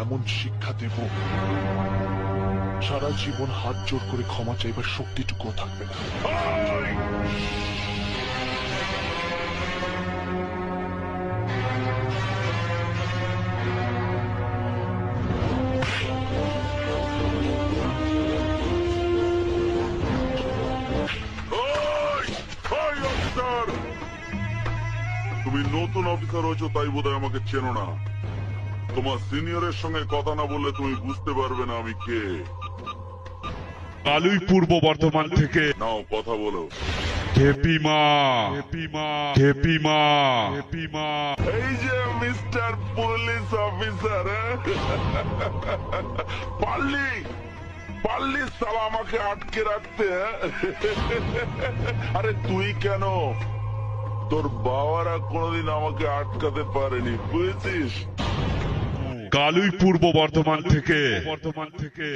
এমন শিক্ষা দেব, সারা জীবন হাত জোড় করে ক্ষমা চাইবার শক্তিটুকুও থাকবে না। তুমি নতুন অফিসার হয়েছো তাই বোধহয় আমাকে চেনো না। তোমার সিনিয়রের সঙ্গে কথা না বললে তুমি বুঝতে পারবে না আমি কে। কালুই পূর্ব বর্ধমান থেকে। নাও কথা বলো। খেপিমা, এই যে মিস্টার পুলিশ অফিসার, পারলি সালা আমাকে আটকে রাখতে। আরে তুই কেন, তোর বাবারা কোনোদিন আমাকে আটকাতে পারেনি, বুঝেছিস? কালুই পূর্ব বর্ধমান থেকে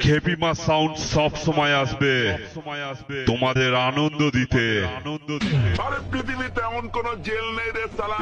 খেপিমা সাউন্ড সব সময় আসবে তোমাদের আনন্দ দিতে। আরে পৃথিবীতে এমন কোন জেল নেই রে সালা।